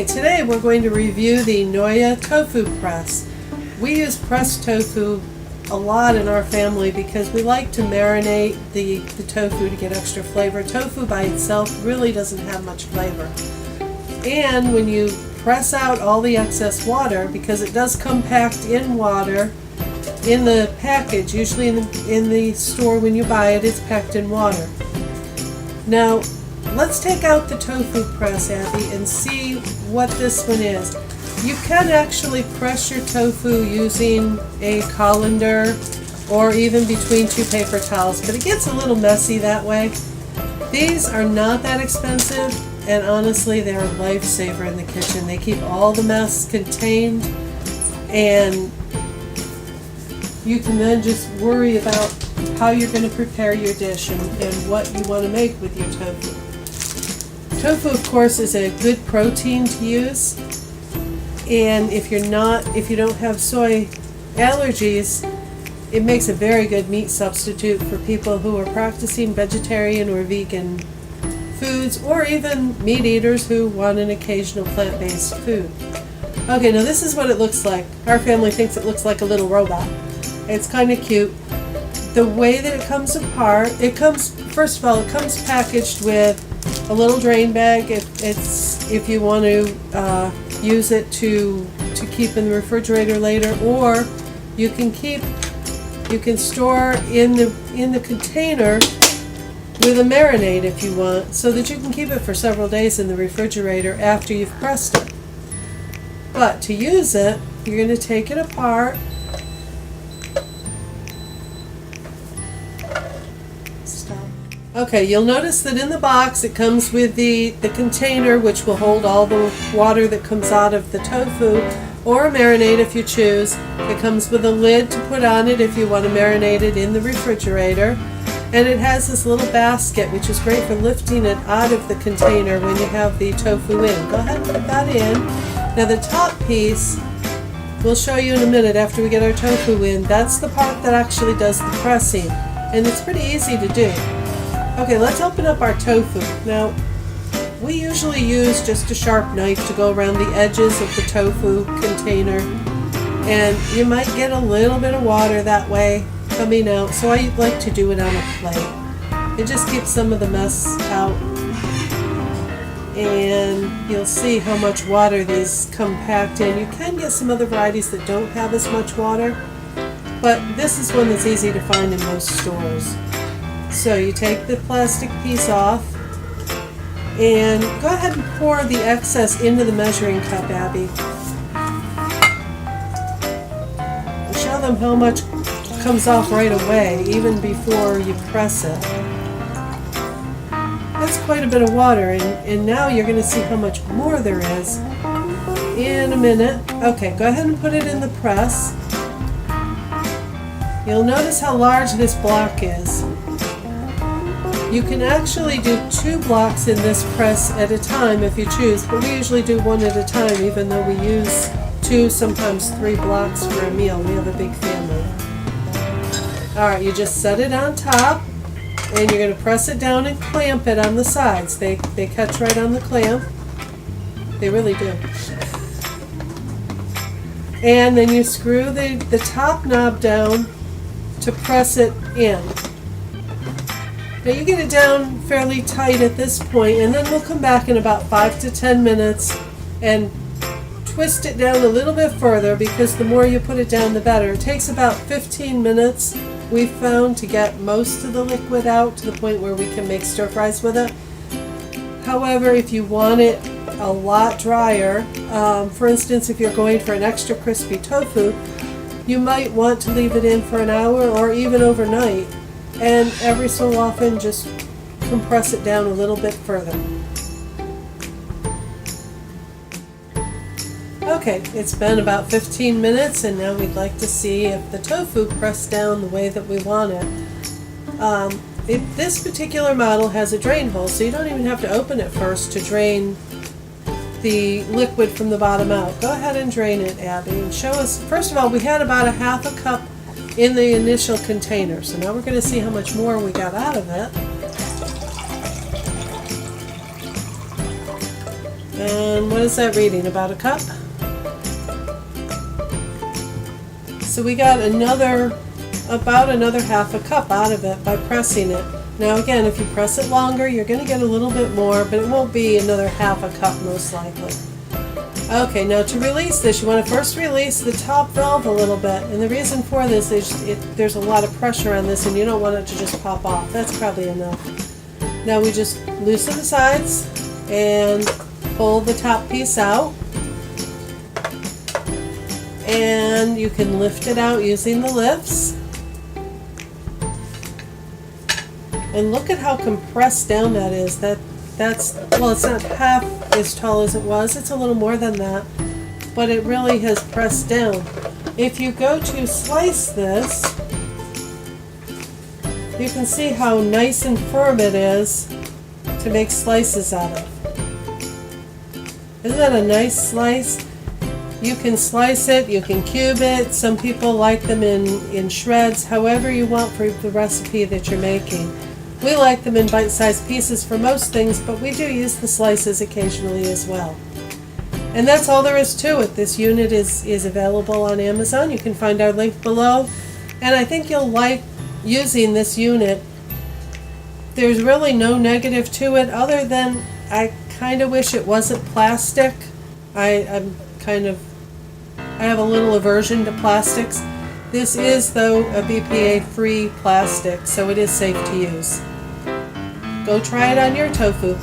Today we're going to review the Noya Tofu Press. We use pressed tofu a lot in our family because we like to marinate the tofu to get extra flavor. Tofu by itself really doesn't have much flavor. And when you press out all the excess water, because it does come packed in water in the package, usually in the store when you buy it, it's packed in water. Now, let's take out the tofu press, Abby, and see what this one is. You can actually press your tofu using a colander or even between two paper towels, but it gets a little messy that way. These are not that expensive, and honestly, they're a lifesaver in the kitchen. They keep all the mess contained, and you can then just worry about how you're going to prepare your dish and what you want to make with your tofu. Tofu, of course, is a good protein to use, and if you don't have soy allergies, it makes a very good meat substitute for people who are practicing vegetarian or vegan foods, or even meat eaters who want an occasional plant-based food. Okay, now this is what it looks like. Our family thinks it looks like a little robot. It's kind of cute. The way that it comes apart, first of all, it comes packaged with a little drain bag if you want to use it to keep in the refrigerator later, or you can store in the container with a marinade if you want, so that you can keep it for several days in the refrigerator after you've pressed it. But to use it, you're going to take it apart. Okay, you'll notice that in the box it comes with the container, which will hold all the water that comes out of the tofu, or a marinade if you choose. It comes with a lid to put on it if you want to marinate it in the refrigerator. And it has this little basket, which is great for lifting it out of the container when you have the tofu in. Go ahead and put that in. Now the top piece, we'll show you in a minute after we get our tofu in. That's the part that actually does the pressing. And it's pretty easy to do. Okay, let's open up our tofu. Now, we usually use just a sharp knife to go around the edges of the tofu container, and you might get a little bit of water that way coming out, so I like to do it on a plate. It just keeps some of the mess out, and you'll see how much water these come packed in. You can get some other varieties that don't have as much water, but this is one that's easy to find in most stores. So you take the plastic piece off and go ahead and pour the excess into the measuring cup, Abby. And show them how much comes off right away, even before you press it. That's quite a bit of water, and now you're going to see how much more there is in a minute. Okay, go ahead and put it in the press. You'll notice how large this block is. You can actually do 2 blocks in this press at a time if you choose, but we usually do 1 at a time, even though we use 2, sometimes 3 blocks for a meal. We have a big family. Alright, you just set it on top, and you're going to press it down and clamp it on the sides. They catch right on the clamp. They really do. And then you screw the top knob down to press it in. Now you get it down fairly tight at this point, and then we'll come back in about 5 to 10 minutes and twist it down a little bit further, because the more you put it down, the better. It takes about 15 minutes, we've found, to get most of the liquid out to the point where we can make stir fries with it. However, if you want it a lot drier, for instance, if you're going for an extra crispy tofu, you might want to leave it in for an hour or even overnight, and every so often just compress it down a little bit further. Okay, it's been about 15 minutes, and now we'd like to see if the tofu pressed down the way that we want it. This particular model has a drain hole, so you don't even have to open it first to drain the liquid from the bottom out. Go ahead and drain it, Abby, and show us. First of all, we had about a half a cup in the initial container, so now we're going to see how much more we got out of it. And what is that reading? About a cup? So we got about another half a cup out of it by pressing it. Now again, if you press it longer, you're going to get a little bit more, but it won't be another half a cup most likely. Okay, now to release this, you want to first release the top valve a little bit, and the reason for this is there's a lot of pressure on this and you don't want it to just pop off. That's probably enough. Now we just loosen the sides and pull the top piece out, and you can lift it out using the lifts. And look at how compressed down that is. Well, it's not half as tall as it was. It's a little more than that, but it really has pressed down. If you go to slice this, you can see how nice and firm it is to make slices out of. Isn't that a nice slice? You can slice it, you can cube it. Some people like them in shreds, however you want for the recipe that you're making. We like them in bite-sized pieces for most things, but we do use the slices occasionally as well. And that's all there is to it. This unit is available on Amazon. You can find our link below. And I think you'll like using this unit. There's really no negative to it other than I kind of wish it wasn't plastic. I have a little aversion to plastics. This is, though, a BPA-free plastic, so it is safe to use. Go try it on your tofu.